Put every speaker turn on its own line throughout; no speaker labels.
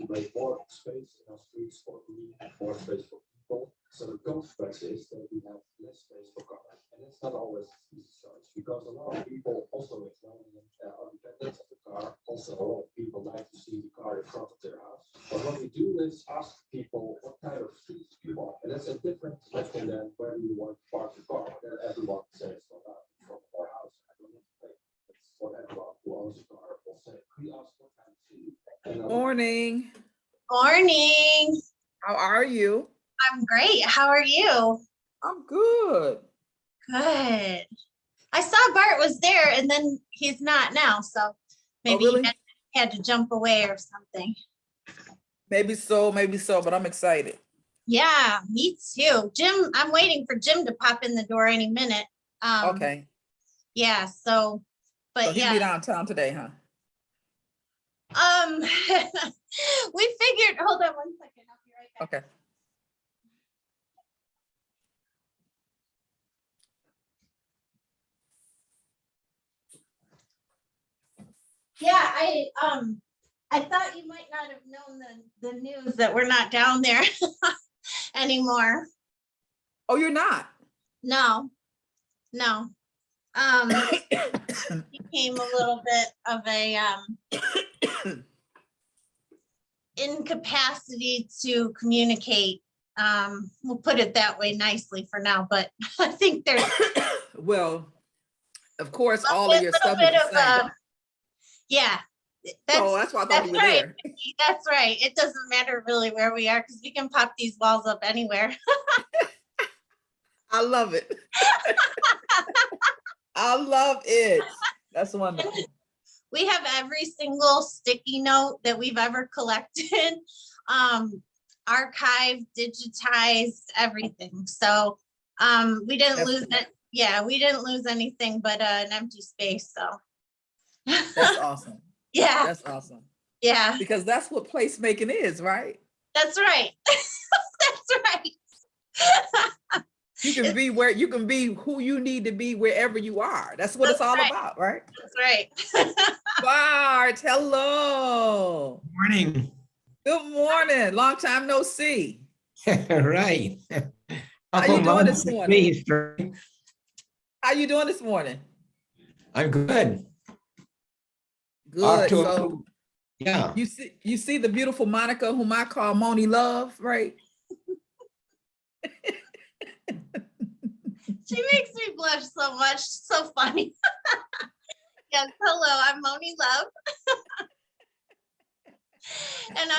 Make more space in our streets for green, more space for people. So the consequence is that we have less space for cars, and it's not always easy choice because a lot of people also are dependent of the car. Also, a lot of people like to see the car in front of their house. But what we do is ask people what kind of streets do you want, and that's a different question than where do you want to park your car. Then everyone says, well, in front of our house. I don't need to pay. That's what everyone who owns a car will say. We ask what kind of street.
Morning.
Morning.
How are you?
I'm great. How are you?
I'm good.
Good. I saw Bart was there and then he's not now. So maybe
really?
he had to jump away or something.
Maybe so, but I'm excited.
Yeah, me too. Jim, I'm waiting for Jim to pop in the door any minute.
Okay.
Yeah, so, but
So he'll
yeah.
be downtown today, huh?
We figured, hold on 1 second. I'll be right back.
Okay.
Yeah, I thought you might not have known the news that we're not down there anymore.
Oh, you're not?
No. Became a little bit of a incapacity to communicate. We'll put it that way nicely for now, but I think there's
well, of course, all of your stuff is the same.
Yeah.
That's why I thought you were
right.
there.
That's right. It doesn't matter really where we are because we can pop these walls up anywhere.
I love it. I love it. That's wonderful.
We have every single sticky note that we've ever collected, archived, digitized, everything. So we didn't lose it. Yeah, we didn't lose anything but an empty space. So
that's awesome.
Yeah.
That's awesome.
Yeah.
Because that's what placemaking is, right?
That's right. That's right.
You can be who you need to be wherever you are. That's what it's all about, right?
That's right.
Bart, hello.
Morning.
Good morning. Long time no see.
Right.
How you doing this morning?
Right?
How you doing this morning?
I'm good.
Good. So
yeah.
You see the beautiful Monica, whom I call Moni Love, right?
She makes me blush so much. So funny. Yes, hello, I'm Moni Love. And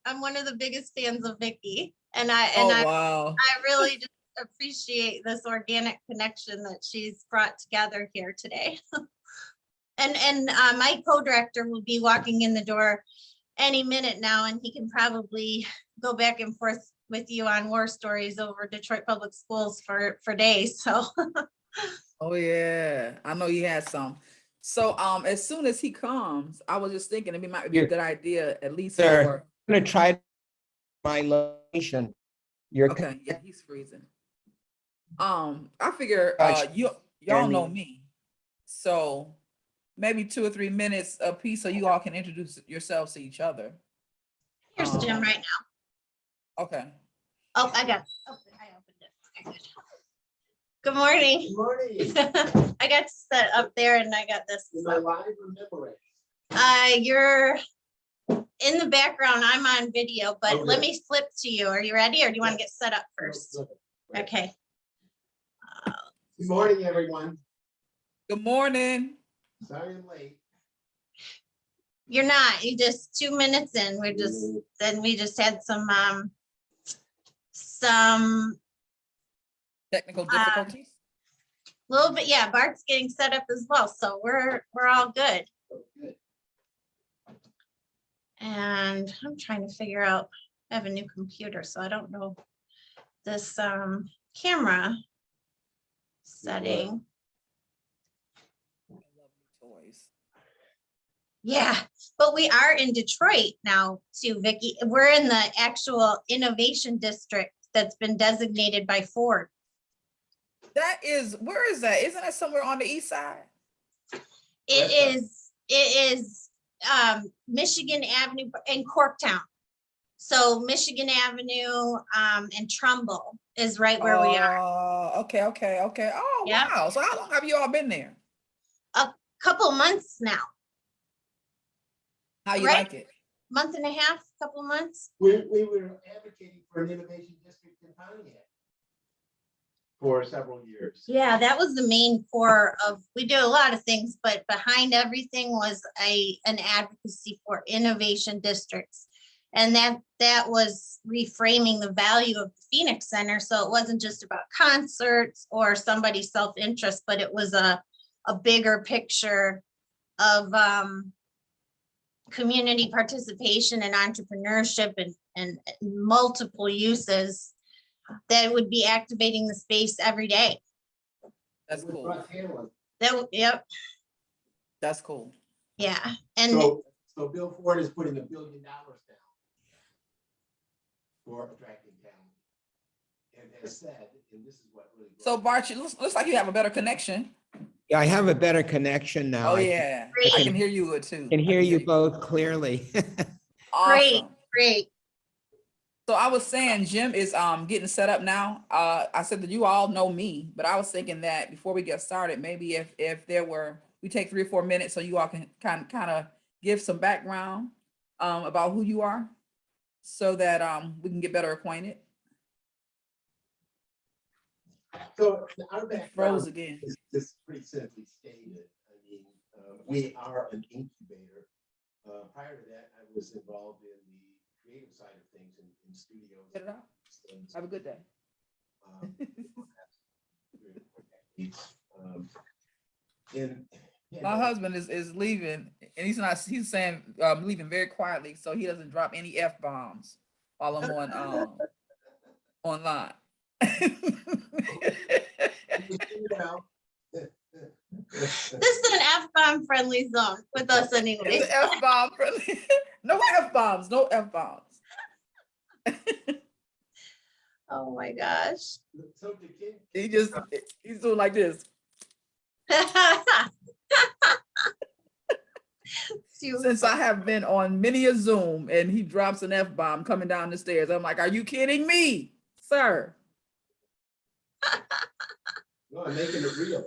I'm one of the biggest fans of Vickie. And
wow.
I really just appreciate this organic connection that she's brought together here today. And my co-director will be walking in the door any minute now, and he can probably go back and forth with you on war stories over Detroit Public Schools for days. So.
Oh yeah, I know he has some. So as soon as he comes, I was just thinking it might be a good idea, at least.
Sir, I'm gonna try my location. You're
Okay, yeah, he's freezing. I figure
Gotcha.
y'all know
me.
me. So maybe 2 or 3 minutes a piece so you all can introduce yourselves to each other.
Here's Jim
Um,
right now.
Okay.
Oh, I opened it. Okay, good. Good morning.
Good morning.
I got set up there and I got this.
Am I live or memory?
You're in the background. I'm on video, but
Okay.
let me flip to you. Are you ready or do you want to get set up first? Okay.
Good morning, everyone.
Good morning.
Sorry I'm late.
You're not, you just 2 minutes in, we just had some
Technical difficulties.
little bit, yeah, Bart's getting set up as well, so we're all good.
Oh, good.
And I'm trying to figure out, I have a new computer, so I don't know this camera setting.
I love new toys.
Yeah, but we are in Detroit now too, Vickie. We're in the actual innovation district that's been designated by Ford.
That is, where is that? Isn't that somewhere on the east side?
It is Michigan Avenue in Corktown. So Michigan Avenue and Trumbull is right where we are.
Oh, okay. Oh,
Yeah.
wow. So how long have you all been there?
Couple months now,
How you
Right.
like it?
month and a half, couple months.
We were advocating for an innovation district in Pontiac for several years.
Yeah, that was the main core of, we do a lot of things, but behind everything was an advocacy for innovation districts. And that was reframing the value of the Phoenix Center. So it wasn't just about concerts or somebody's self-interest, but it was a bigger picture of community participation and entrepreneurship and multiple uses that would be activating the space every day.
That's
We
cool.
brought talent.
Yep,
That's cool.
yeah. And
So Bill Ford is putting $1 billion down for attracting talent. And has said, and this is what really.
So Bart, you looks like you have a better connection.
Yeah, I have a better connection now.
Oh
I
yeah,
Great.
I can hear you good too.
can
I
hear you both clearly.
Awesome.
great.
So I was saying Jim is getting set up now. I said that you all know me, but I was thinking that before we get started, maybe if there were, we take 3 or 4 minutes so you all can kind of give some background about who you are so that we can get better acquainted.
So our
Froze
background
again.
is pretty simply stated. I mean, we are an incubator. Prior to that, I was involved in the creative side of things in studios.
Get it out. Have a good day. My husband is leaving, and he's saying leaving very quietly so he doesn't drop any F-bombs while I'm on online.
This is an F-bomb friendly zone with us anyway.
It's an F-bomb friendly. No F-bombs, no F-bombs.
Oh my gosh.
So the kid,
He's doing like this. Since I have been on many a Zoom and he drops an F-bomb coming down the stairs, I'm like, are you kidding me, sir?
no, I'm making it real.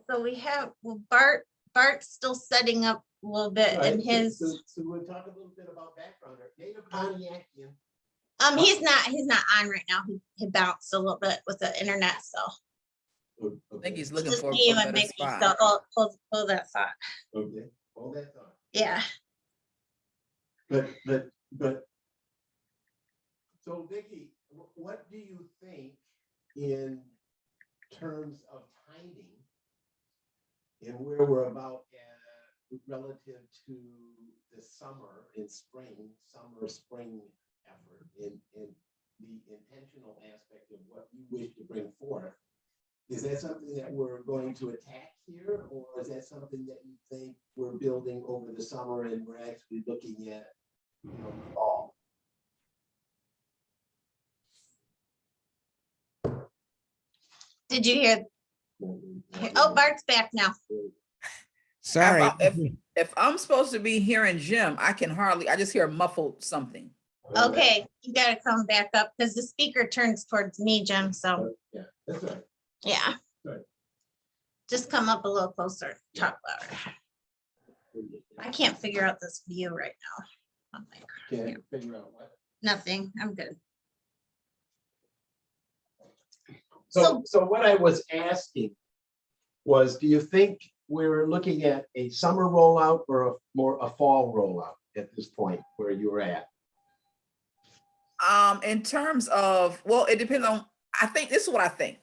So we have, well, Bart's still setting up a little bit in his.
So we'll talk a little bit about background. Native Pontiacian.
He's not on right now. He bounced a little bit with the internet, so.
I think he's looking
Just
for a
me and
better
Vickie,
spot.
so hold that thought.
Okay, all that thought.
Yeah.
But so Vickie, what do you think in terms of timing and where we're about relative to the summer and spring effort and the intentional aspect of what you wish to bring forth
Is that something that we're going to attack here, or is that something that you think we're building over the summer and we're actually looking at, fall?
Did you hear? Oh, Bart's back now.
Sorry.
If I'm supposed to be hearing Jim, I just hear muffled something.
Okay, you gotta come back up because the speaker turns towards me, Jim, so,
Yeah, that's right.
yeah.
Right.
Just come up a little closer, talk louder. I can't figure out this view right now. Oh my God.
Can't figure out what.
Nothing, I'm good.
So what I was asking was, do you think we're looking at a summer rollout or more a fall rollout at this point where you're at?
In terms of, well, it depends on, I think this is what I think.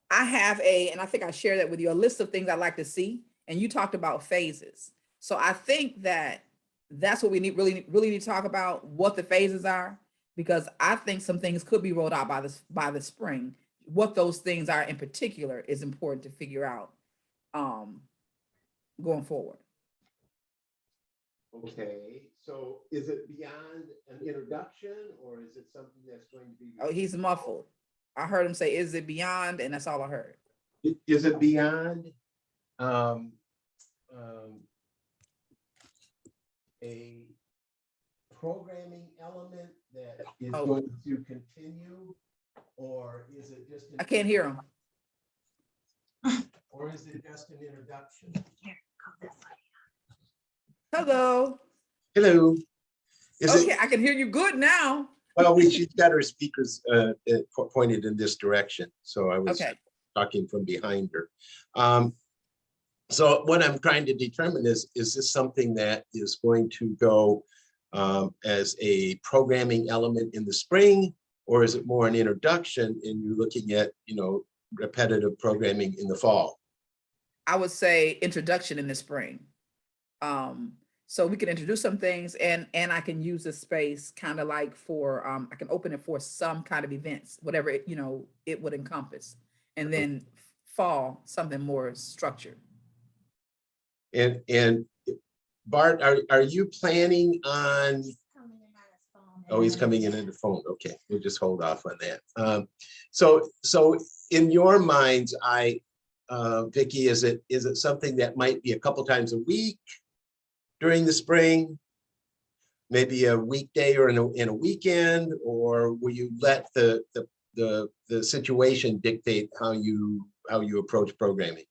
I have and I think I shared that with you, a list of things I'd like to see. And you talked about phases. So I think that's what we really need to talk about, what the phases are, because I think some things could be rolled out by the spring. What those things are in particular is important to figure out going forward.
Okay, so is it beyond an introduction, or is it something that's going to be?
Oh, he's muffled. I heard him say, "Is it beyond?" And that's all I heard.
Is it beyond a programming element that is going to continue, or is it just?
I can't hear him.
Or is it just an introduction?
Hello.
Hello.
Okay, I can hear you good now.
Well, she's got her speakers pointed in this direction, so I was talking from behind her. So what I'm trying to determine is this something that is going to go as a programming element in the spring, or is it more an introduction and you're looking at, repetitive programming in the fall?
I would say introduction in the spring. So we can introduce some things and I can use the space kind of like for, I can open it for some kind of events, whatever, it would encompass. And then fall, something more structured.
And Bart, are you planning on? Oh, he's coming in on the phone. Okay, we'll just hold off on that. So in your minds, Vickie, is it something that might be a couple times a week during the spring, maybe a weekday or in a weekend, or will you let the situation dictate how you approach programming?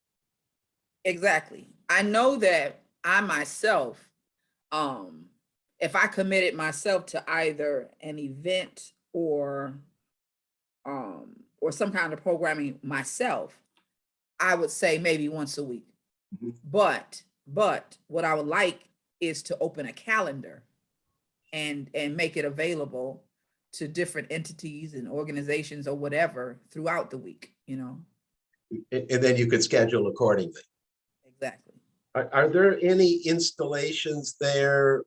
Exactly. I know that I myself, if I committed myself to either an event or some kind of programming myself, I would say maybe once a week. Mm-hmm. But what I would like is to open a calendar and make it available to different entities and organizations or whatever throughout the week, And
then you could schedule accordingly.
Exactly.
Are there any installations there,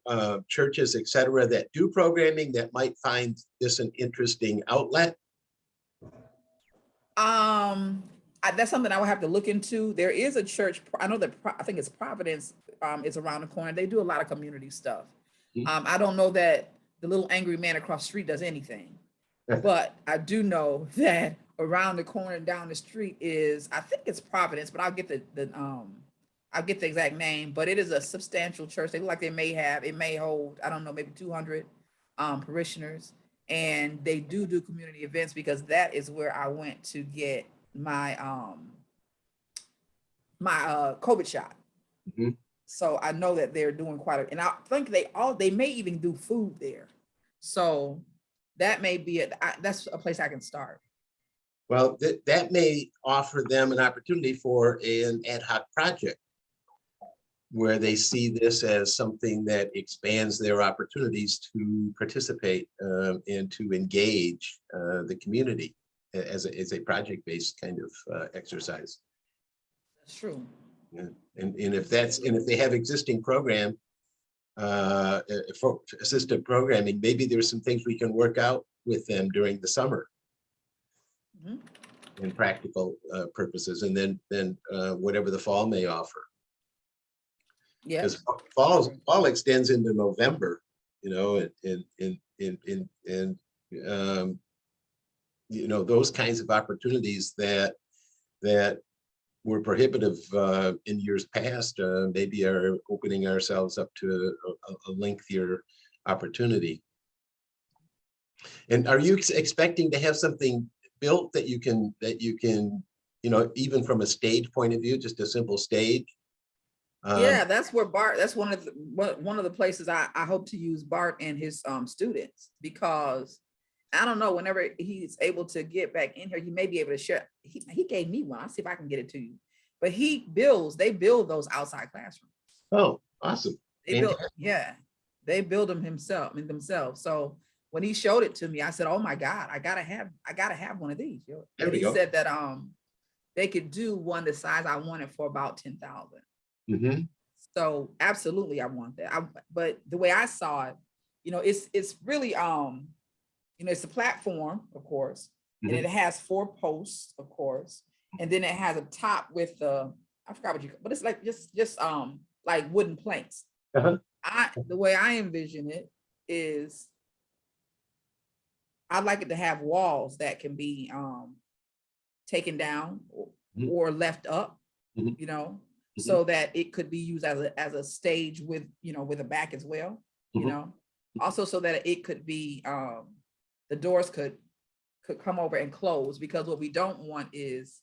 churches, et cetera, that do programming that might find this an interesting outlet?
That's something I would have to look into. There is a church, I know that I think it's Providence is around the corner. They do a lot of community stuff. Mm-hmm. I don't know that the little angry man across the street does anything, but I do know that around the corner and down the street is, I think it's Providence, but I'll get the exact name, but it is a substantial church. They look like it may hold, I don't know, maybe 200 parishioners. And they do community events, because that is where I went to get my COVID shot. Mm-hmm. So I know that they're doing and I think they may even do food there. So that may be that's a place I can start.
Well, that may offer them an opportunity for an ad hoc project, where they see this as something that expands their opportunities to participate and to engage the community as a project-based kind of exercise.
That's true.
Yeah. And if they have existing program for assistive programming, maybe there's some things we can work out with them during the summer.
Mm-hmm.
and practical purposes, and then whatever the fall may offer.
Yeah.
Because fall extends into November, you know, and you know, those kinds of opportunities that were prohibitive in years past, maybe are opening ourselves up to a lengthier opportunity. And are you expecting to have something built that you can, you know, even from a stage point of view, just a simple stage?
Yeah, that's where Bart, that's one of the places I hope to use Bart and his students, because I don't know, whenever he's able to get back in here, he may be able to share. He gave me one. I'll see if I can get it to you. But they build those outside classrooms.
Oh, awesome.
They build them themselves. So when he showed it to me, I said, oh my God, I gotta have one of these. And he said that they could do one the size I wanted for about 10,000.
Mm-hmm.
So absolutely, I want that. But the way I saw it, you know, it's really, you know, it's a platform, of course, and it has 4 posts, of course, and then it has a top with I forgot what but it's like just like wooden planks.
Uh-huh.
The way I envision it is, I'd like it to have walls that can be taken down or left up, you know, so that it could be used as a stage with, you know, with a back as well, you know, also so that it could be, the doors could come over and close, because what we don't want is,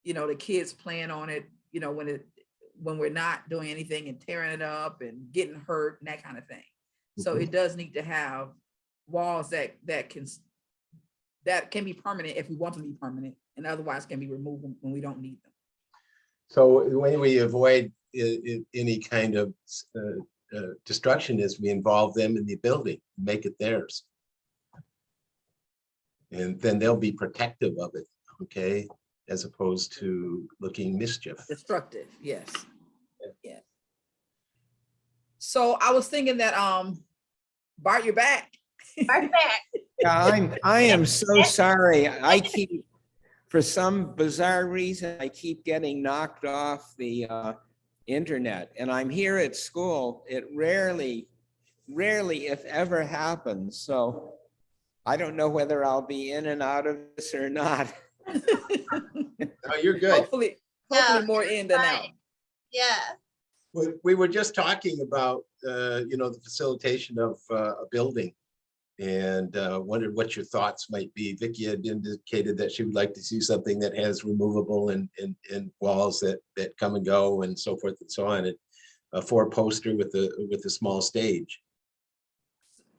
you know, the kids playing on it, you know, when we're not doing anything and tearing it up and getting hurt and that kind of thing. So it does need to have walls that can be permanent if we want them to be permanent, and otherwise can be removed when we don't need them.
So the way we avoid any kind of destruction is we involve them in the building, make it theirs. And then they'll be protective of it, okay, as opposed to looking mischief.
Destructive, yes. Yeah. So I was thinking that Bart, you're back.
Bart's back.
Yeah, I am so sorry. I keep, for some bizarre reason, I keep getting knocked off the internet, and I'm here at school. It rarely, if ever, happens. So I don't know whether I'll be in and out of this or not.
No, you're good.
Hopefully more in than out.
Yeah.
We were just talking about, you know, the facilitation of a building, and wondered what your thoughts might be. Vickie had indicated that she would like to see something that has removable and walls that come and go and so forth and so on. And a 4-poster with a small stage.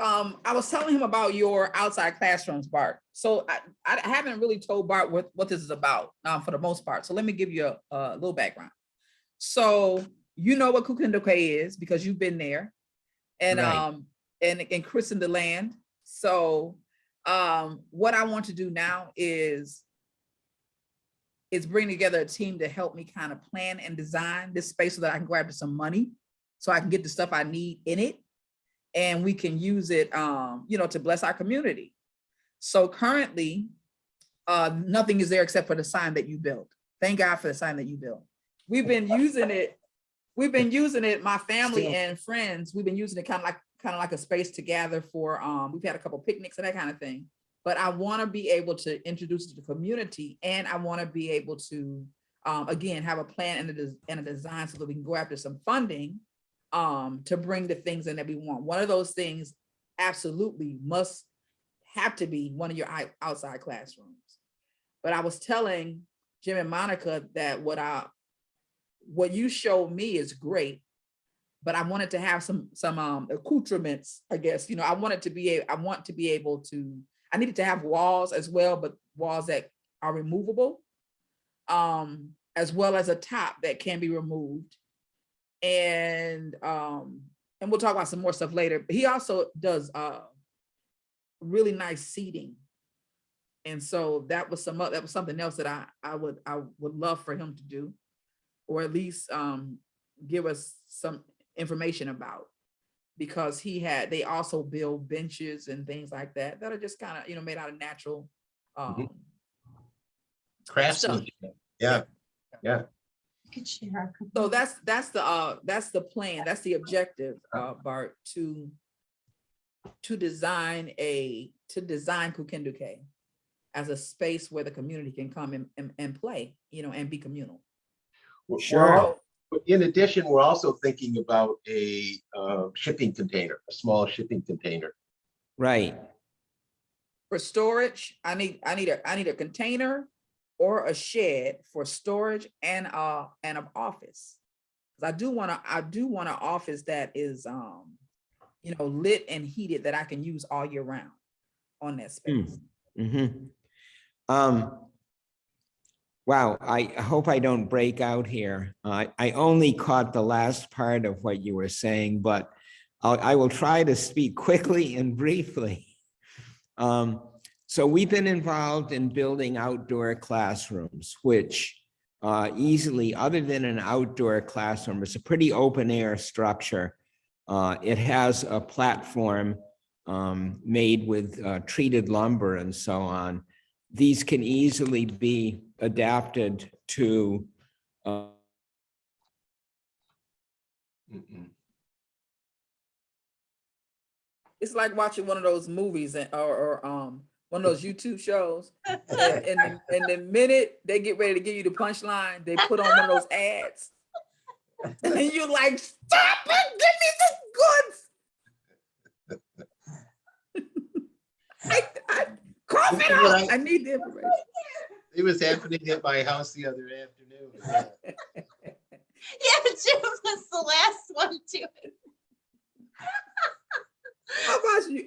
I was telling him about your outside classrooms, Bart. So I haven't really told Bart what this is about for the most part. So let me give you a little background. So you know what Kukendake is because you've been there, and
Right.
and christened the land. So what I want to do now is bring together a team to help me kind of plan and design this space so that I can grab some money so I can get the stuff I need in it. And we can use it, you know, to bless our community. So currently, nothing is there except for the sign that you built. Thank God for the sign that you built. We've been using it. My family and friends. We've been using it kind of like a space to gather for. We've had a couple picnics and that kind of thing. But I want to be able to introduce it to the community, and I want to be able to, again, have a plan and a design so that we can go after some funding. To bring the things in that we want. One of those things absolutely must have to be one of your outside classrooms. But I was telling Jim and Monica that what you showed me is great, but I wanted to have some accoutrements, I guess. You know, I want to be able to, I needed to have walls as well, but walls that are removable, as well as a top that can be removed. And we'll talk about some more stuff later. But he also does really nice seating, and so that was something else that I would love for him to do, or at least give us some information about, because they also build benches and things like that are just kind of, you know, made out of natural
Craftsmanship. Yeah, yeah.
You could share our cookies.
So that's the plan, that's the objective, Bart, to design Kukenduke as a space where the community can come and play, and be communal.
Sure.
But in addition, we're also thinking about a shipping container, a small shipping container.
Right.
For storage, I need a container or a shed for storage and an office. 'Cause I do want an office that is lit and heated, that I can use all year round on that space.
Mm-hmm. Wow, I hope I don't break out here. I only caught the last part of what you were saying, but I will try to speak quickly and briefly. So we've been involved in building outdoor classrooms, which easily, other than an outdoor classroom, it's a pretty open air structure. It has a platform made with treated lumber and so on. These can easily be adapted to
It's like watching one of those movies or one of those YouTube shows. And the minute they get ready to give you the punchline, they put on one of those ads. And you're like, stop it, give me the goods. Cough it out. I need the information.
It was happening at my house the other afternoon.
Yeah, Jim was the last one to it.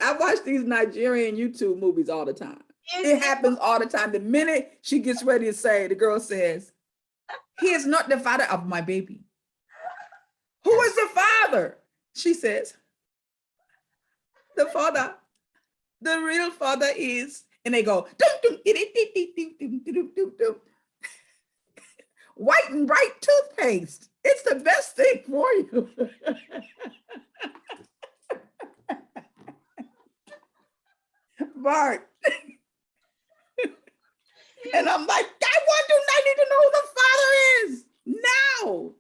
I watch these Nigerian YouTube movies all the time. It happens all the time. The minute she gets ready to say, the girl says, "He is not the father of my baby." Who is the father? She says, "The father, the real father is," and they go, "White and bright toothpaste. It's the best thing for you." Bart. And I'm like, I need to know who the father is now.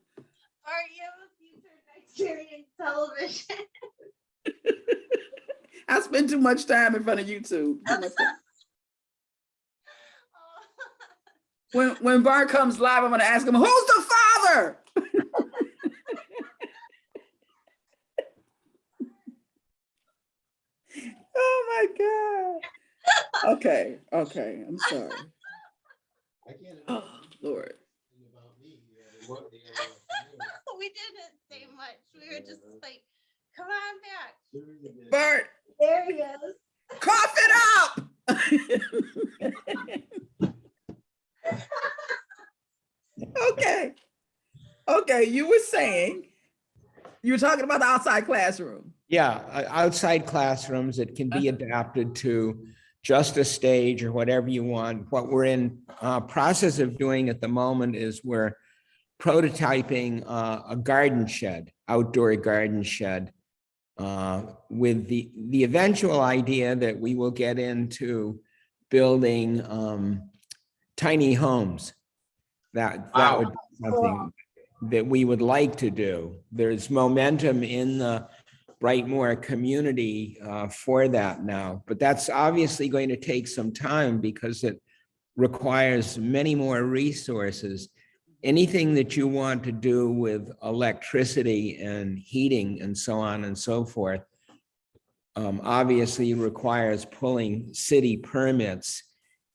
Are you a future Nigerian television?
I spend too much time in front of YouTube. When Bart comes live, I'm gonna ask him, who's the father? Oh my God. Okay, I'm sorry. Oh, Lord.
We didn't say much. We were just like, come on back.
Bart,
There he is.
cough it up. Okay, you were saying, you were talking about the outside classroom.
Yeah, outside classrooms, it can be adapted to just a stage or whatever you want. What we're in process of doing at the moment is we're prototyping a garden shed, outdoor garden shed, with the eventual idea that we will get into building tiny homes. That would be something that we would like to do. There's momentum in the Brightmoor community for that now, but that's obviously going to take some time because it requires many more resources. Anything that you want to do with electricity and heating and so on and so forth, obviously requires pulling city permits.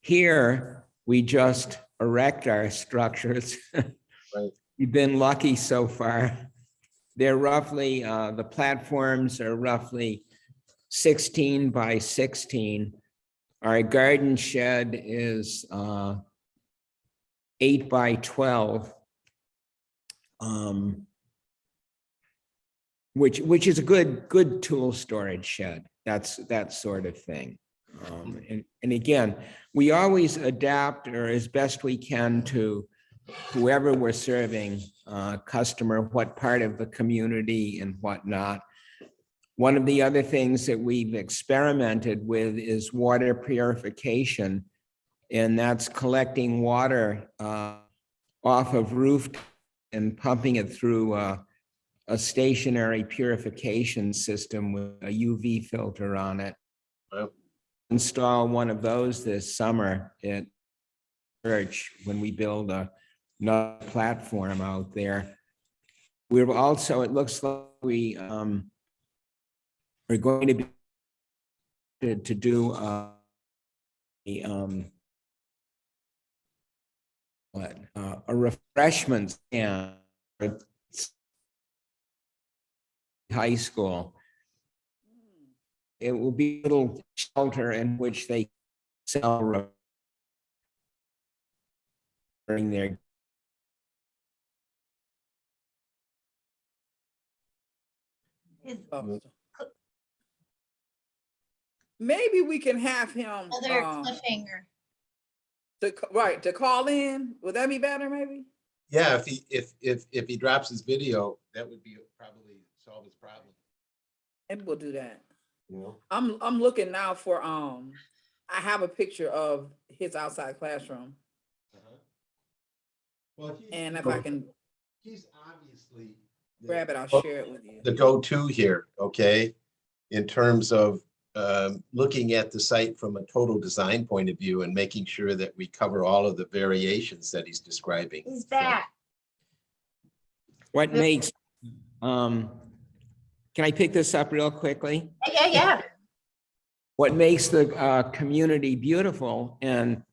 Here, we just erect our structures.
Right.
We've been lucky so far. They're roughly, the platforms are roughly 16 by 16. Our garden shed is 8 by 12, which is a good tool storage shed. That's that sort of thing. And again, we always adapt, or as best we can, to whoever we're serving, customer, what part of the community and whatnot. One of the other things that we've experimented with is water purification And that's collecting water off of roof and pumping it through a stationary purification system with a UV filter on it.
Wow.
Install one of those this summer at church when we build another platform out there. We're also, it looks like we are going to be to do a refreshment stand at high school. It will be a little shelter in which they sell during their
Maybe we can have him
Another cliffhanger.
to call in. Would that be better? Maybe.
Yeah, if he drops his video, that would be probably solve his problem.
Maybe we'll do that.
You know?
I'm looking now for I have a picture of his outside classroom,
Well,
and if I can
he's obviously
grab it, I'll share it with you.
the go-to here, okay? In terms of looking at the site from a total design point of view and making sure that we cover all of the variations that he's describing.
He's back.
what makes can I pick this up real quickly?
Yeah.
What makes the community beautiful, and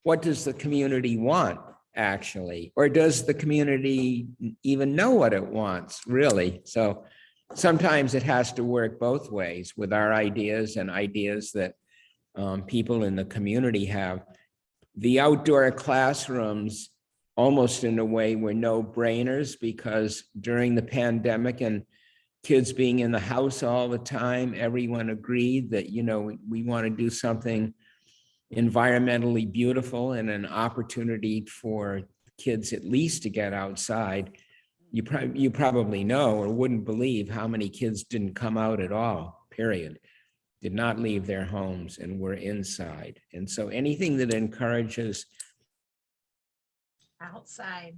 what does the community want actually? Or does the community even know what it wants, really? So sometimes it has to work both ways with our ideas and ideas that people in the community have. The outdoor classrooms, almost in a way, were no-brainers because during the pandemic and kids being in the house all the time, everyone agreed that, you know, we want to do something environmentally beautiful and an opportunity for kids at least to get outside. You probably know or wouldn't believe how many kids didn't come out at all, period. Did not leave their homes and were inside. And so anything that encourages
Outside.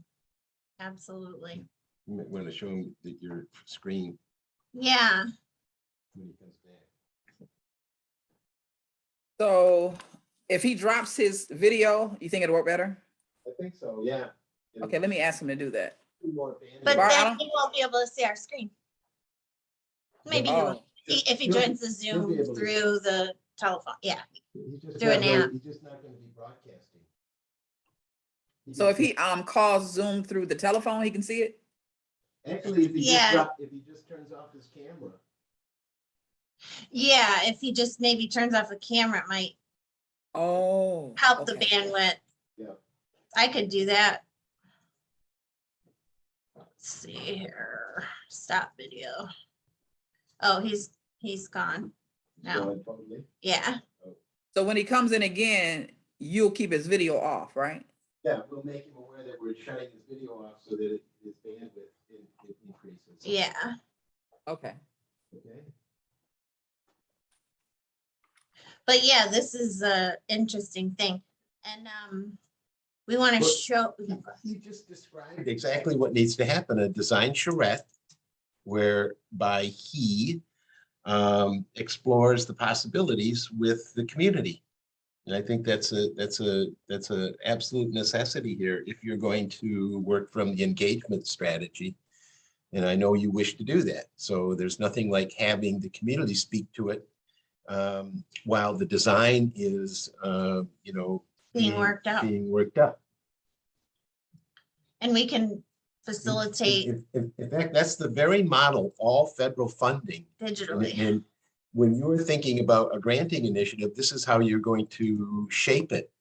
Absolutely.
You might want to show him your screen
Yeah.
when he comes back.
So if he drops his video, you think it'll work better?
I think so, yeah.
Okay, let me ask him to do that.
But
Bart, I
then
don't-
he won't be able to see our screen. Maybe he will. If he joins the
he'll be
Zoom
able to.
through the telephone. Yeah.
He's just
Through an app.
He's just not going to be broadcasting.
So if he calls Zoom through the telephone, he can see it?
Actually, if he
Yeah.
if he just turns off his camera.
Yeah. If he just maybe turns off the camera, it might
Oh.
help the
okay.
bandwidth.
Yeah.
I could do that. Let's see here. Stop video. Oh, he's gone now.
Going totally.
Yeah.
So when he comes in again, you'll keep his video off, right?
Yeah, we'll make him aware that we're shutting his video off so that his bandwidth increases.
Yeah.
Okay.
Okay.
But yeah, this is a interesting thing. And we want to
Well,
show.
He just described exactly what needs to happen, a design charrette whereby he explores the possibilities with the community. And I think that's a absolute necessity here if you're going to work from the engagement strategy. And I know you wish to do that. So there's nothing like having the community speak to it while the design is,
Being worked out.
Being worked up.
And we can facilitate
In fact, that's the very model, all federal funding.
digitally.
And when you're thinking about a granting initiative, this is how you're going to shape it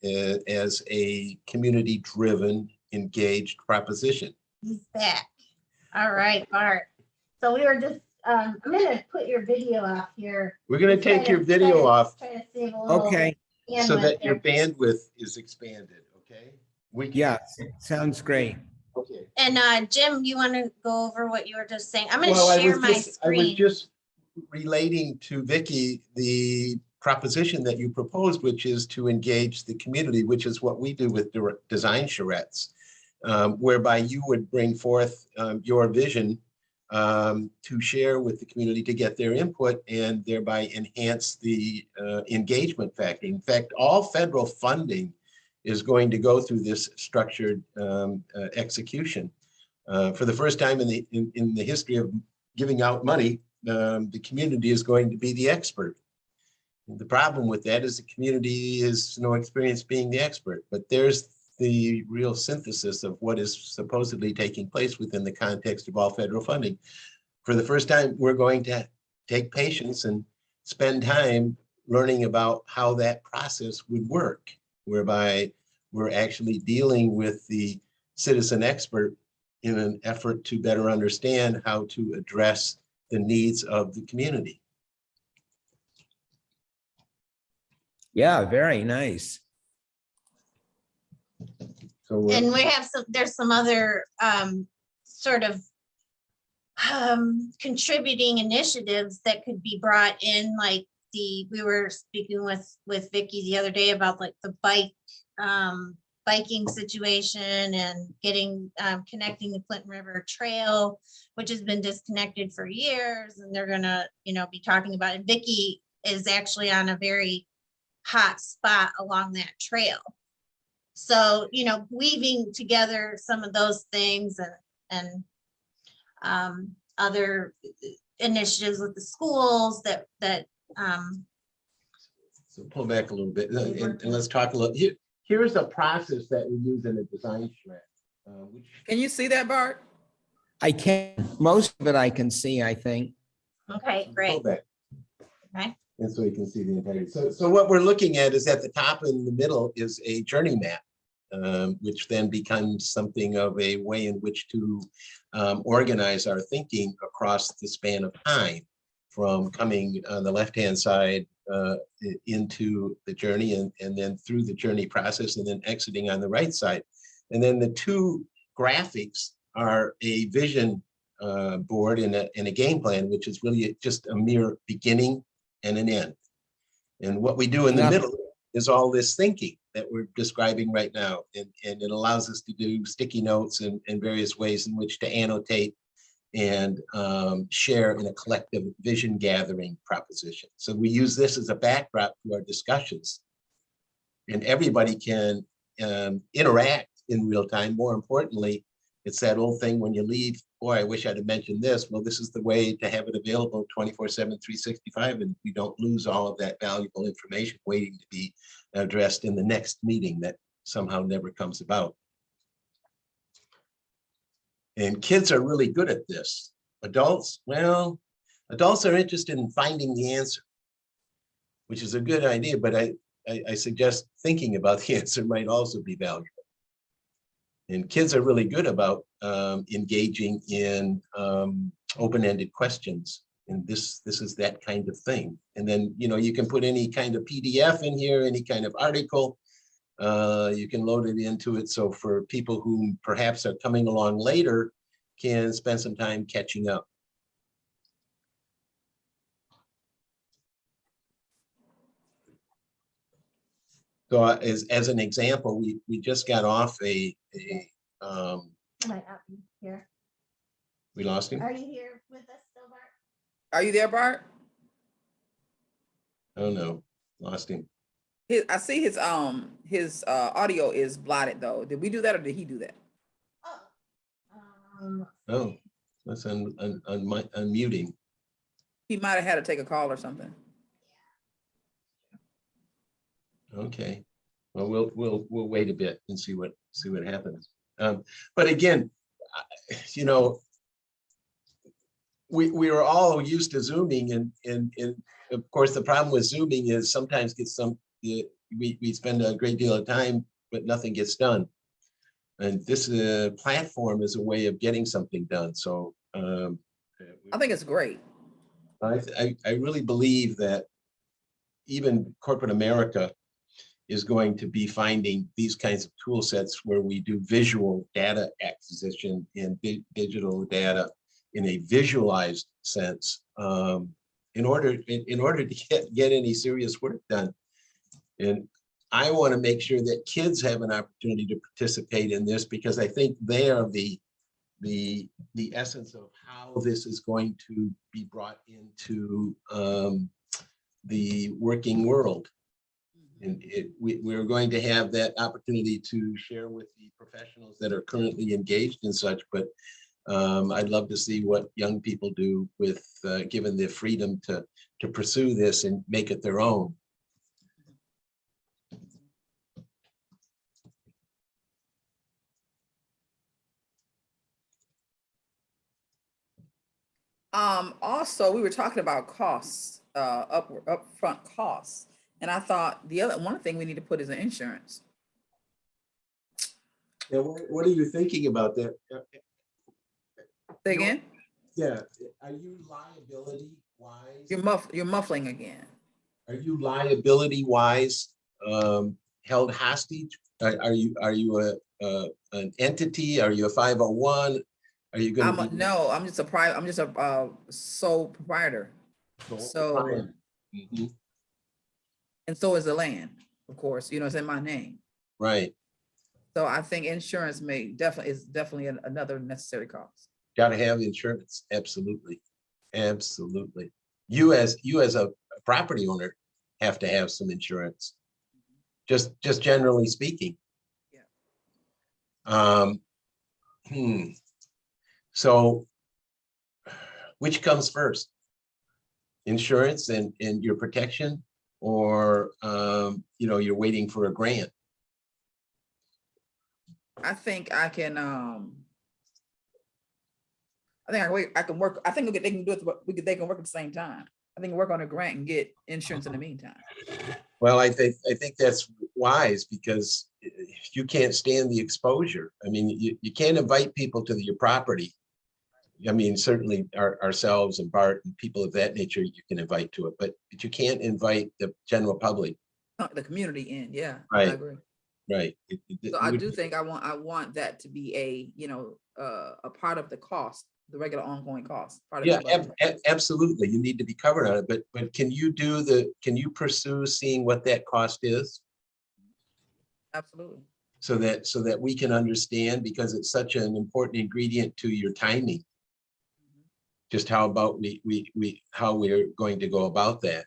as a community-driven, engaged proposition.
He's back. All right, Bart. So we were just, I'm gonna put your video off here.
We're going to take your video off
Try to save a little.
okay,
so
bandwidth
that your
there.
bandwidth is expanded, okay?
yeah, sounds great.
Okay.
And Jim, you want to go over what you were just saying? I'm
Well,
gonna
I
share
was
my
just- I was
screen.
just relating to Vickie the proposition that you proposed, which is to engage the community, which is what we do with design charrettes, whereby you would bring forth your vision to share with the community to get their input and thereby enhance the engagement factor. In fact, all federal funding is going to go through this structured execution. For the first time in the history of giving out money, the community is going to be the expert. The problem with that is the community has no experience being the expert, but there's the real synthesis of what is supposedly taking place within the context of all federal funding. For the first time, we're going to take patience and spend time learning about how that process would work, whereby we're actually dealing with the citizen expert in an effort to better understand how to address the needs of the community.
Yeah, very nice.
So
And we have there's some other sort of contributing initiatives that could be brought in, like we were speaking with Vickie the other day about like the biking situation and getting connecting the Clinton River Trail, which has been disconnected for years, and they're gonna, be talking about it. Vickie is actually on a very hot spot along that trail. So, weaving together some of those things and other initiatives with the schools that
So pull back a little bit and let's talk a little. Here's a process that we use in a design charrette.
Can you see that, Bart?
I can, most of it I can see, I think.
okay, great.
Pull back.
Okay.
And so you can see the entirety. So what we're looking at is at the top and in the middle is a journey map, which then becomes something of a way in which to organize our thinking across the span of time, from coming on the left-hand side into the journey and then through the journey process and then exiting on the right side. And then the two graphics are a vision board and a game plan, which is really just a mere beginning and an end. And what we do in the middle is all this thinking that we're describing right now. And it allows us to do sticky notes and various ways in which to annotate and share in a collective vision gathering proposition. So we use this as a backdrop to our discussions. And everybody can interact in real time. More importantly, it's that old thing when you leave, boy, I wish I'd have mentioned this. Well, this is the way to have it available 24/7, 365, and we don't lose all of that valuable information waiting to be addressed in the next meeting that somehow never comes about. And kids are really good at this. Adults, well, adults are interested in finding the answer, which is a good idea, but I suggest thinking about the answer might also be valuable. And kids are really good about engaging in open-ended questions. And this is that kind of thing. And then, you can put any kind of PDF in here, any kind of article. You can load it into it. So for people who perhaps are coming along later, can spend some time catching up. So as an example, we just got off
Might not be here.
we lost him?
Are you here with us still, Bart?
Are you there, Bart?
Oh no, lost him.
I see his audio is blotted though. Did we do that or did he do that?
Oh, that's unmuting.
He might have had to take a call or something.
Okay, well, we'll wait a bit and see what happens. But again, we are all used to Zooming, and of course the problem with Zooming is sometimes we spend a great deal of time, but nothing gets done. And this platform is a way of getting something done. So
I think it's great.
I really believe that even corporate America is going to be finding these kinds of tool sets where we do visual data acquisition and digital data in a visualized sense in order to get any serious work done. And I want to make sure that kids have an opportunity to participate in this, because I think they are the essence of how this is going to be brought into the working world. And we're going to have that opportunity to share with the professionals that are currently engaged in such, but I'd love to see what young people do with given the freedom to pursue this and make it their own.
Also, we were talking about costs, upfront costs. And I thought one thing we need to put is an insurance.
Yeah, what are you thinking about that?
Say again?
Yeah, are you liability wise?
You're muffling again.
Are you liability wise held hostage? Are you an entity? Are you a 501? Are you going to be?
No, I'm just a sole proprietor. So,
Mhm.
and so is the land, of course, it's in my name.
Right.
So I think insurance is definitely another necessary cost.
Got to have insurance. Absolutely. Absolutely. You as a property owner have to have some insurance. Just generally speaking.
Yeah.
So which comes first? Insurance and your protection, or you're waiting for a grant?
I think I can I can work. I think they can do it. They can work at the same time. I think work on a grant and get insurance in the meantime.
Well, I think that's wise, because you can't stand the exposure. I mean, you can't invite people to your property. I mean, certainly ourselves and Bart and people of that nature you can invite to it, but you can't invite the general public.
The community in, yeah.
Right.
I agree.
Right.
So I do think I want that to be a part of the cost, the regular ongoing cost. Part of the
absolutely. You need to be covered on it, but can you pursue seeing what that cost is?
Absolutely.
So that we can understand, because it's such an important ingredient to your timing. Just how about how we're going to go about that.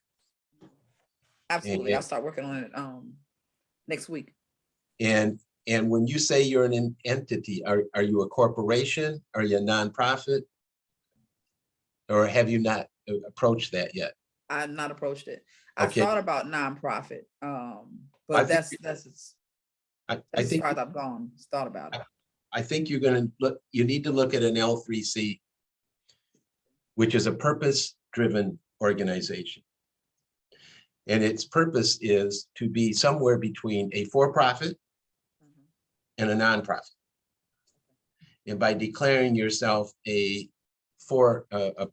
Absolutely. I'll start working on it next week.
And when you say you're an entity, are you a corporation? Are you a nonprofit? Or have you not approached that yet?
I've not approached it.
Okay.
I thought about nonprofit, but that's as far as I've gone, thought about it.
I think you need to look at an L3C, which is a purpose-driven organization. And its purpose is to be somewhere between a for-profit and a nonprofit. And by declaring yourself a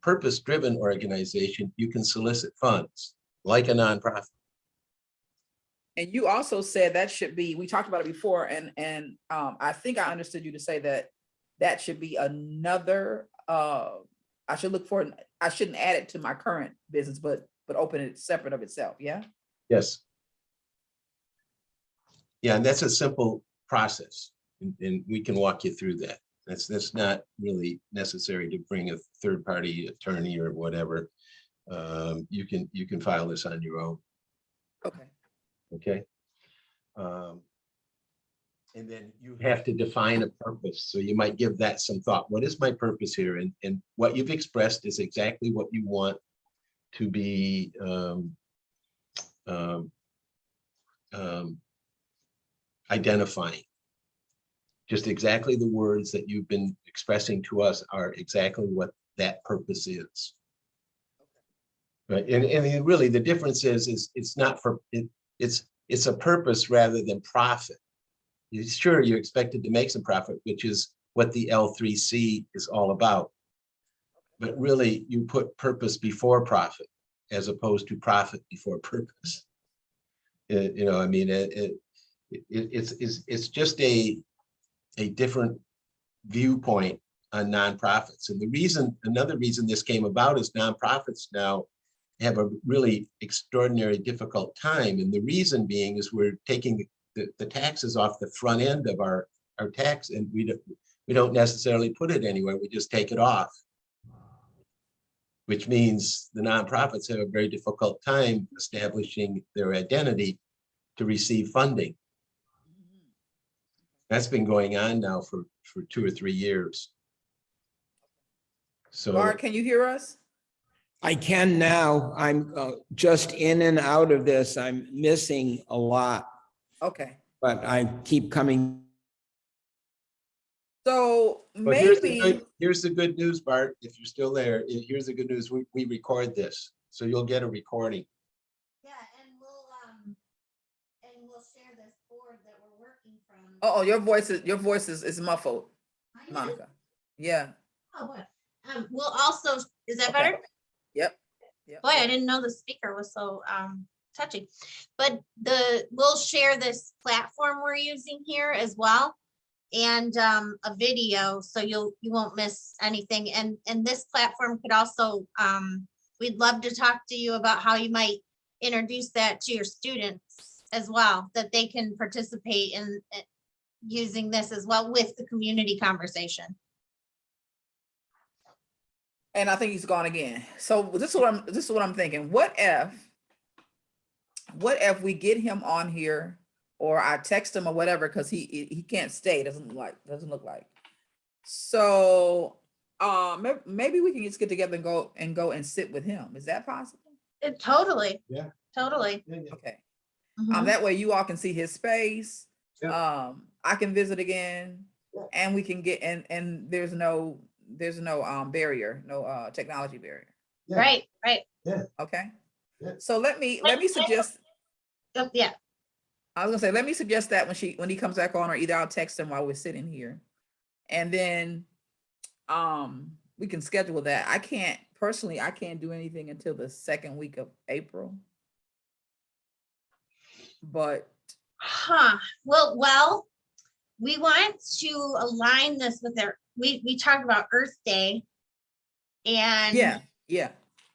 purpose-driven organization, you can solicit funds like a nonprofit.
And you also said that should be, we talked about it before, and I think I understood you to say that should be another, I shouldn't add it to my current business, but open it separate of itself. Yeah.
Yes. Yeah, and that's a simple process, and we can walk you through that. That's not really necessary to bring a third-party attorney or whatever. You can file this on your own.
Okay.
Okay. And then you have to define a purpose. So you might give that some thought. What is my purpose here? And what you've expressed is exactly what you want to be identifying. Just exactly the words that you've been expressing to us are exactly what that purpose is. Right. And really the difference is it's not for it's a purpose rather than profit. Sure, you're expected to make some profit, which is what the L3C is all about. But really you put purpose before profit as opposed to profit before purpose. I mean, it's just a different viewpoint on nonprofits. And another reason this came about is nonprofits now have a really extraordinary difficult time. And the reason being is we're taking the taxes off the front end of our tax, and we don't necessarily put it anywhere. We just take it off, which means the nonprofits have a very difficult time establishing their identity to receive funding. That's been going on now for 2 or 3 years. So
Bart, can you hear us?
I can now. I'm just in and out of this. I'm missing a lot,
Okay,
but I keep coming.
so
but here's
maybe,
the good news, Bart, if you're still there. Here's the good news. We record this, so you'll get a recording.
Yeah, and we'll share this board that we're working from.
oh, your voice is muffled, Monica. Yeah,
Oh, what? We'll also, is that
Okay.
better?
yep. Yep.
Boy, I didn't know the speaker was so touchy. But we'll share this platform we're using here as well, and a video, so you won't miss anything. And this platform could also, we'd love to talk to you about how you might introduce that to your students as well, that they can participate in using this as well with the community conversation.
And I think he's gone again. So this is what I'm thinking. What if we get him on here, or I text him or whatever, because he can't stay. Doesn't look like. So maybe we can just get together and go and sit with him. Is that possible?
Totally.
Yeah.
Totally.
Okay.
Mhm.
That way you all can see his space.
Yeah.
I can visit again,
Yeah.
and we can get and there's no barrier, no technology barrier.
Yeah.
Right.
Okay.
Yeah.
So let me suggest.
Oh, yeah.
I was gonna say, let me suggest that when he comes back on, or either I'll text him while we're sitting here, and then we can schedule that. I can't do anything until the second week of April, but
Well, we want to align this with we talked about Earth Day, and
yeah,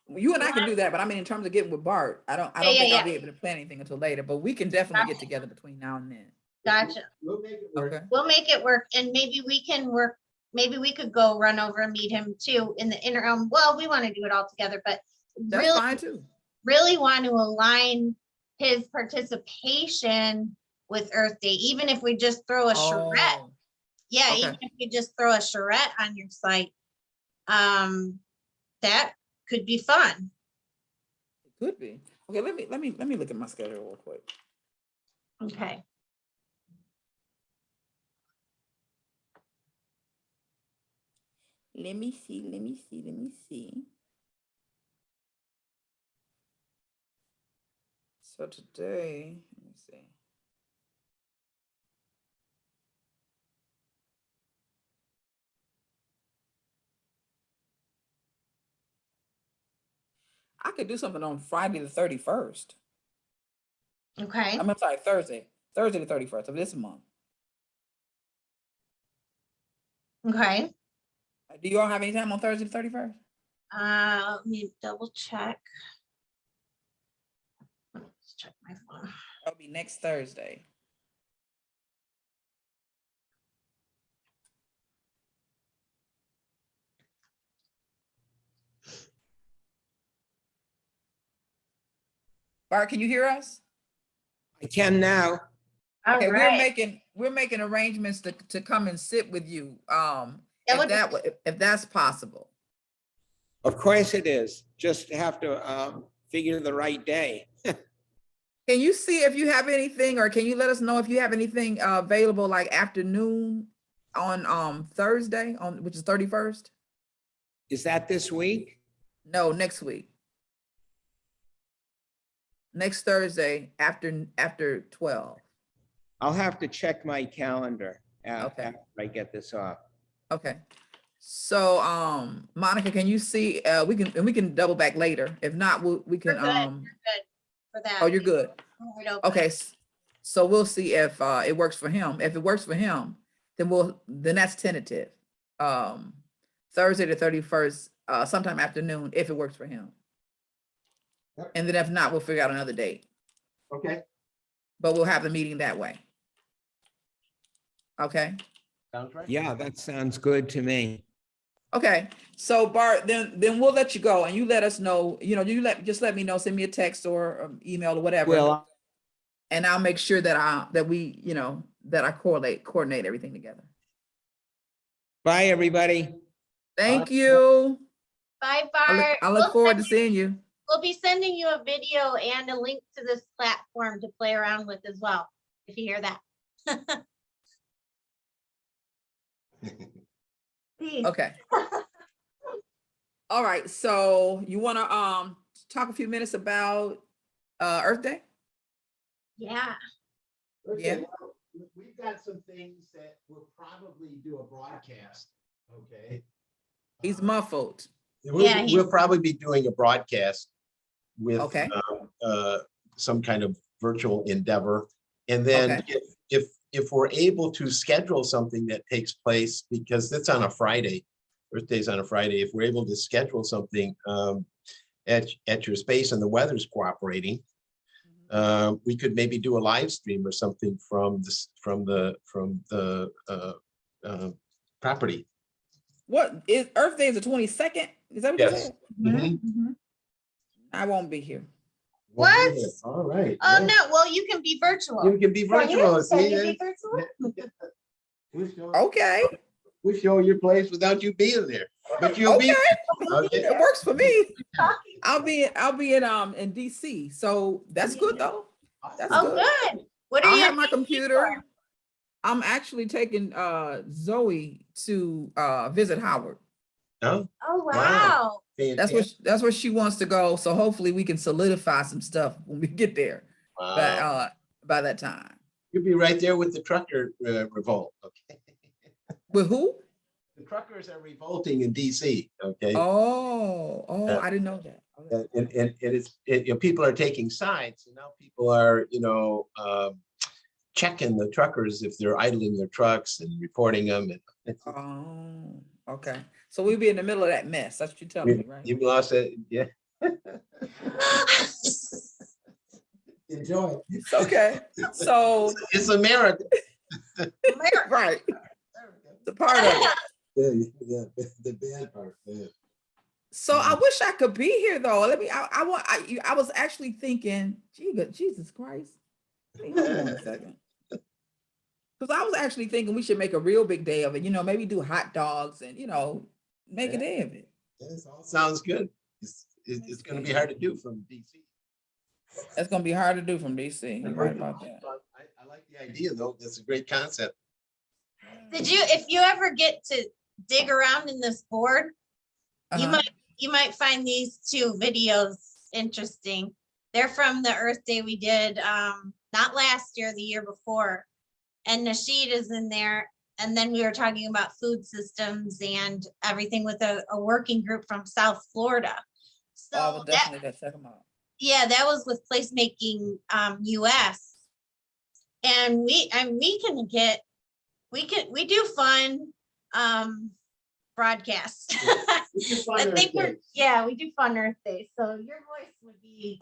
you and I can do that. But I mean, in terms of getting with Bart, I don't
Yeah,
think
yeah.
I'll be able to plan anything until later. But we can definitely get together between now and then.
Gotcha.
We'll make it work.
Okay.
We'll make it work, and maybe we can work. Maybe we could go run over and meet him too in the interim. Well, we want to do it all together, but
That's
really,
fine too.
really want to align his participation with Earth Day, even if we just throw a charrette.
Oh,
Yeah,
okay.
even if you just throw a charrette on your site, that could be fun.
it could be. Okay, let me look at my schedule real quick.
Okay.
Let me see. So today, let me see. I could do something on Friday the 31st.
Okay.
I'm sorry, Thursday the 31st of this month.
Okay.
Do you all have any time on Thursday the 31st?
Let me double check. Let's check my phone.
That'll be next Thursday. Bart, can you hear us?
I can now.
All
Okay,
right.
we're making arrangements to come and sit with you.
That would-
If that's possible.
Of course it is. Just have to figure the right day.
Can you see if you have anything, or can you let us know if you have anything available like afternoon on Thursday, which is 31st?
Is that this week?
No, next week. Next Thursday after 12.
I'll have to check my calendar
Okay.
after I get this off.
Okay. So Monica, can you see we can double back later. If not, we can
You're good. You're good for that.
oh, you're good.
Right open.
Okay. So we'll see if it works for him. If it works for him, then that's tentative. Thursday the 31st, sometime afternoon, if it works for him.
Yep.
And then if not, we'll figure out another date,
Okay.
but we'll have the meeting that way. Okay.
Sounds right.
Yeah, that sounds good to me.
Okay, so Bart, then we'll let you go and you let us know, just let me know, send me a text or email or whatever.
Well,
And I'll make sure that I coordinate everything together.
bye, everybody.
Thank you.
Bye,
I
Bart.
look forward to seeing you.
We'll be sending you a video and a link to this platform to play around with as well, if you hear that. Peace.
Okay. All right, so you want to talk a few minutes about Earth Day?
Yeah.
Yeah.
Well, we've got some things that we'll probably do a broadcast, okay?
He's muffled.
We'll probably be doing a broadcast with
Okay.
some kind of virtual endeavor. And then
Okay.
if we're able to schedule something that takes place, because it's on a Friday, Earth Day's on a Friday, if we're able to schedule something at your space and the weather's cooperating, we could maybe do a live stream or something from the property.
What is Earth Day is the 22nd? Is that what you
Yes.
said?
Mhm.
I won't be here.
What?
All right.
Oh, no, well, you can be virtual.
You can be
Can you?
virtual.
Can
see,
you be
that's-
virtual?
Okay.
We show your place without you being there, but you'll be. Okay.
It works for me. I'll be in DC, so that's good though. That's
Oh,
good.
good. What are
I'll
you?
have my
in DC
computer.
for?
I'm actually taking Zoe to visit Howard.
Oh,
Oh,
Wow.
wow.
fantastic.
That's where she wants to go. So hopefully we can solidify some stuff when we get there
Wow.
by that time.
You'll be right there with the trucker revolt. Okay.
With who?
The truckers are revolting in DC. Okay.
Oh, I didn't know that.
And people are taking sides, and now people are, checking the truckers if they're idling their trucks and reporting them. And
Oh, okay. So we'll be in the middle of that mess. That's what you're telling me, right?
you've lost it. Yeah. Enjoy.
It's okay. So,
It's America.
right. The part of it.
Yeah, the bad part. Yeah.
So I wish I could be here though. I was actually thinking, Jesus Christ. Hold on a second. Because I was actually thinking we should make a real big day of it. Maybe do hot dogs and, make a day of it.
This all sounds good. It's going to be hard to do from DC.
That's going to be hard to do from DC. You're right about that.
I like the idea though. That's a great concept.
If you ever get to dig around in this board,
Uh-huh.
you might find these two videos interesting. They're from the Earth Day we did, not last year, the year before. And Nasheed is in there. And then we were talking about food systems and everything with a working group from South Florida. So
I will definitely check them out.
yeah, that was with Placemaking US. And we do fun broadcasts. I think we do fun Earth Day. So your voice would be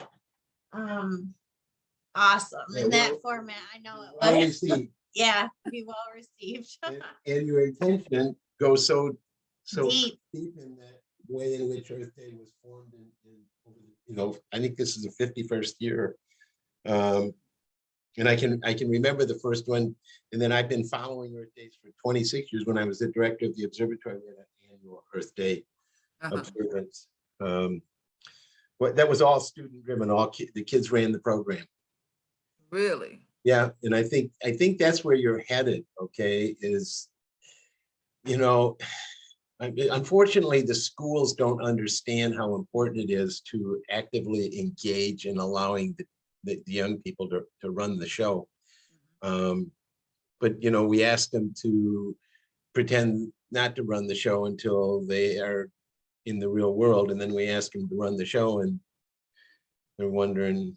awesome in that format. I know it
Well
would.
received.
Yeah, be well received.
And your intention goes so
Deep.
deep in that way in which Earth Day was formed I think this is the 51st year. And I can remember the first one, and then I've been following Earth Days for 26 years. When I was the director of the observatory, we had an annual Earth Day observance. But that was all student driven. The kids ran the program.
Really?
Yeah, and I think that's where you're headed. Okay, unfortunately, the schools don't understand how important it is to actively engage in allowing the young people to run the show. But we ask them to pretend not to run the show until they are in the real world, and then we ask them to run the show, and they're wondering,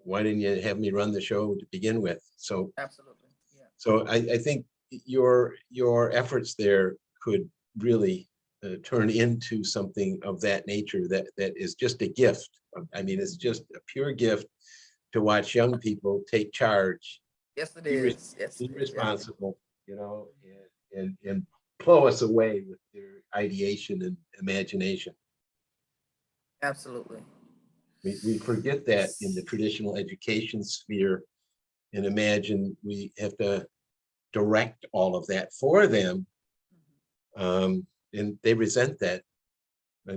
why didn't you have me run the show to begin with? So
Absolutely. Yeah.
so I think your efforts there could really turn into something of that nature that is just a gift, I mean, it's just a pure gift to watch young people take charge,
Yes, it
be re-
is. Yes,
be
it is.
responsible, you know, and blow us away with their ideation and imagination.
Absolutely.
We forget that in the traditional education sphere and imagine we have to direct all of that for them. And they resent that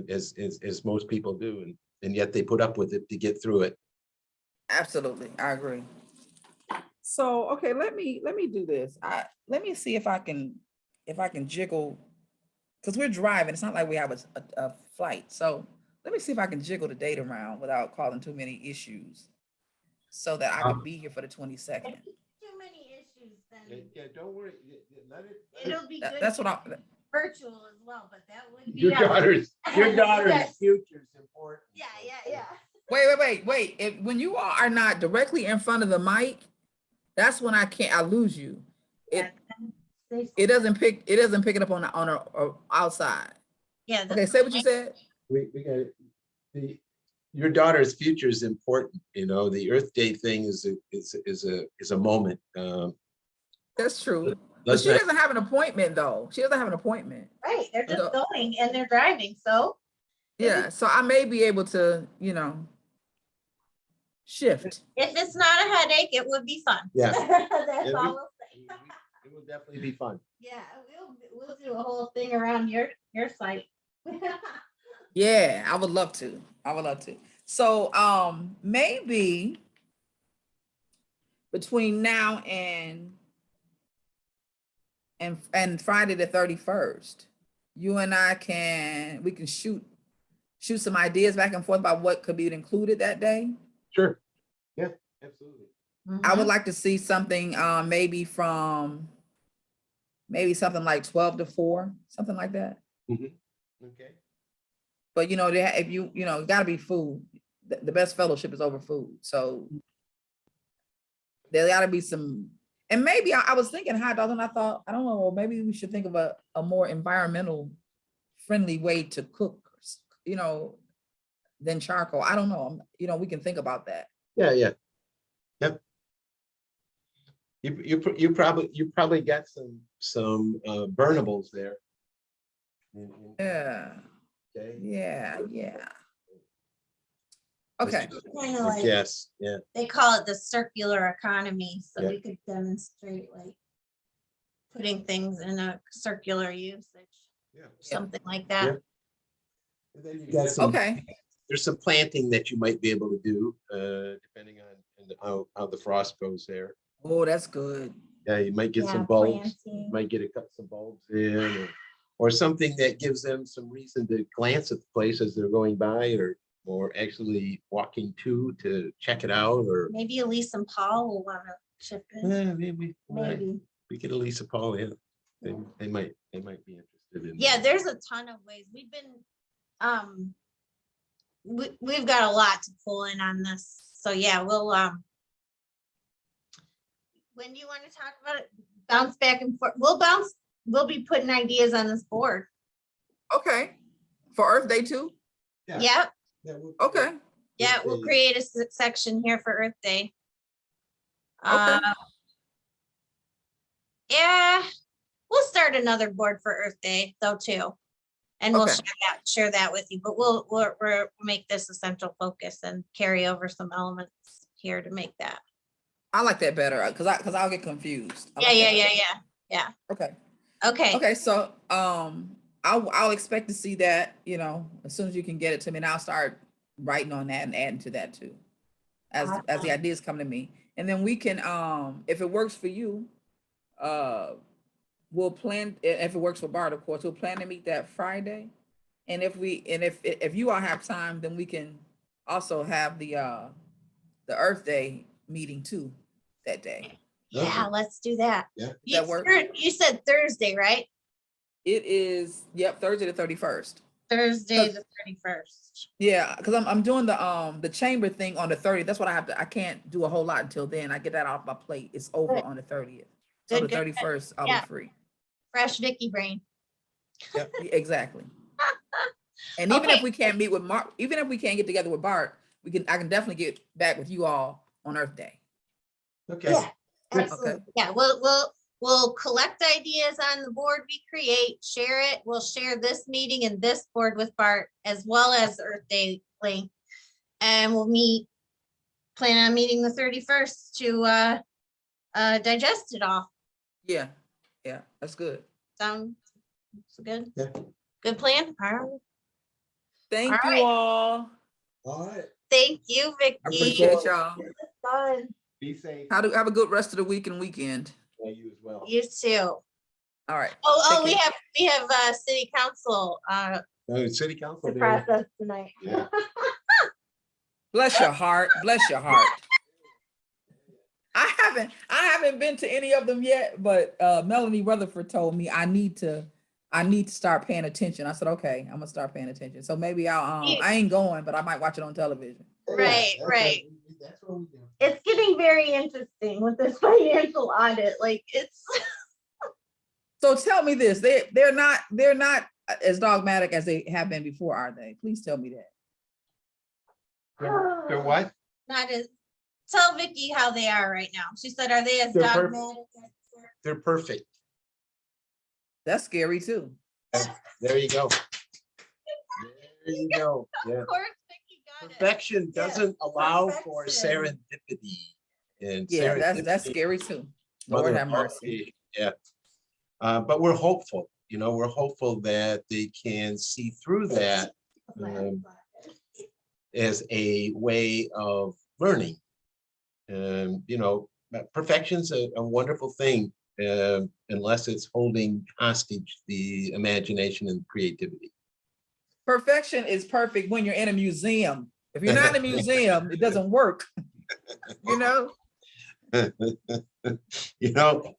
as most people do. And yet they put up with it to get through it.
Absolutely, I agree. So, okay, let me do this. Let me see if I can jiggle, because we're driving. It's not like we have a flight. So let me see if I can jiggle the date around without causing too many issues, so that I can be here for the 22nd.
Too many issues, then
Yeah, don't worry. Let it.
it'll be good.
That's what I.
Virtual as well, but that would be.
Your daughter's
Yes.
future is important.
Yeah.
Wait. When you all are not directly in front of the mic, that's when I lose you. It doesn't pick it up on the outside.
Yeah.
Okay, say what you said.
We got your daughter's future is important. You know, the Earth Day thing is a moment.
That's true. But
Let's
she
not-
doesn't have an appointment though. She doesn't have an appointment.
Right, they're just
So-
going and they're driving, so.
Yeah, so I may be able to, shift.
If it's not a headache, it would be fun.
Yeah.
That's
Yeah,
all we'll say.
It will definitely be fun.
Yeah, we'll do a whole thing around your site.
Yeah, I would love to. So maybe between now and Friday the 31st, you and I we can shoot some ideas back and forth about what could be included that day.
Sure. Yeah, absolutely.
I would like to see something maybe something like 12 to 4, something like that.
Okay.
But if it gotta be food. The best fellowship is over food. So there gotta be some, and maybe I was thinking hot dogs, and I thought, I don't know, well, maybe we should think of a more environmental friendly way to cook, than charcoal. I don't know. We can think about that.
Yeah. Yep. You probably got some burnables there.
Yeah.
Okay.
Yeah. Okay.
Kind of like,
Yes. Yeah.
they call it the circular economy, so
Yeah.
we could demonstrate like putting things in a circular usage,
Yeah.
something like
Yeah.
that.
And then you got some.
Okay.
There's some planting that you might be able to do, depending on how the frost goes there.
Oh, that's good.
Yeah, you might get
Yeah,
some bulbs,
planting.
might get some bulbs in, or something that gives them some reason to glance at the place as they're going by, or actually walking to check it out, or
Maybe Elise and Paul will want to chip in.
maybe we get Elisa Paul in. They might be interested in.
Yeah, there's a ton of ways. We've been, we've got a lot to pull in on this. So yeah, we'll, when do you want to talk about it? Bounce back and forth. We'll be putting ideas on this board.
Okay. For Earth Day too?
Yeah.
Yep.
Okay.
Yeah, we'll create a section here for Earth Day.
Okay.
Yeah, we'll start another board for Earth Day though too. And we'll
Okay.
share that with you, but we'll make this a central focus and carry over some elements here to make that.
I like that better because I'll get confused. I
Yeah,
like
yeah,
that
yeah.
better. Okay.
Okay.
Okay. So I'll expect to see that, as soon as you can get it to me, and I'll start writing on that and adding to that too. As the ideas come to me. And then we can, if it works for you, we'll plan, if it works for Bart, of course, we'll plan to meet that Friday. And if you all have time, then we can also have the Earth Day meeting too that day.
Yeah, let's do that.
Yeah.
That work?
You said Thursday, right?
It is, Thursday the 31st.
Thursday the 31st.
Yeah, because I'm doing the chamber thing on the 30th. That's what I can't do a whole lot until then. I get that off my plate. It's over on the 30th. So
Good,
the
good.
31st, I'll
Yeah.
be free.
Fresh Vickie brain.
Exactly. And even
Okay.
if we can't meet with Mark, even if we can't get together with Bart, I can definitely get back with you all on Earth Day.
Okay.
Yeah, absolutely. Yeah, we'll collect ideas on the board we create, share it. We'll share this meeting and this board with Bart as well as Earth Day link. And we'll plan on meeting the 31st to digest it all.
Yeah, that's good.
Sounds good?
Yeah.
Good plan? All right.
Thank
All
you
right.
all.
All right.
Thank you, Vickie.
I appreciate y'all.
Fun.
Be safe.
Have a good rest of the week and weekend.
Yeah, you as well.
You too.
All right.
Oh,
Take
we have city council
City council.
to
there.
process tonight.
Yeah.
Bless your heart. Bless your heart. I haven't been to any of them yet, but Melanie Rutherford told me I need to start paying attention. I said, okay, I'm gonna start paying attention. So maybe I ain't going, but I might watch it on television.
Right, right.
That's what we do.
It's getting very interesting with this financial audit. Like it's
So tell me this, they're not as dogmatic as they have been before, are they? Please tell me that.
They're what?
not as, tell Vickie how they are right now. She said, are they as
They're perfect.
dogmatic?
They're perfect.
That's scary too.
There you go. There you go. Yeah.
Of course, Vickie got it.
Perfection
Yeah.
doesn't allow for
Perfection.
serendipity. And
Yeah, that's
serendipity,
scary too. Lord
mother
have
of all
mercy.
Yeah. But we're hopeful, we're hopeful that they can see through that as a way of learning. Perfection's a wonderful thing, unless it's holding hostage the imagination and creativity.
Perfection is perfect when you're in a museum. If you're not in a museum, it doesn't work.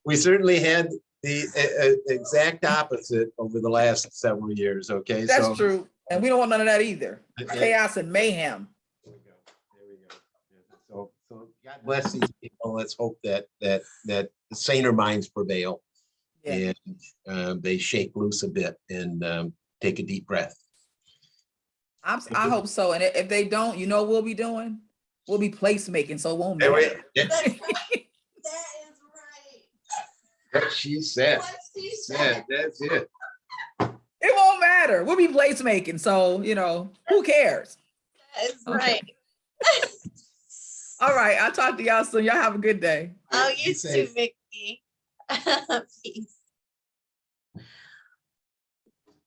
We certainly had the exact opposite over the last several years. Okay,
That's true. And we don't want none of that either. Chaos and mayhem.
There we go. So God bless these people. Let's hope that saner minds prevail,
Yeah.
and they shake loose a bit and take a deep breath.
I hope so. And if they don't, what we'll be doing? We'll be placemaking, so it won't
There
matter.
That is right.
What she said.
What she
Yeah, that's it.
It won't matter. We'll be placemaking, so who cares?
That is
Okay.
right.
All right, I'll talk to y'all soon. Y'all have a good day.
Oh,
Be
you too,
safe.
Vickie. Peace.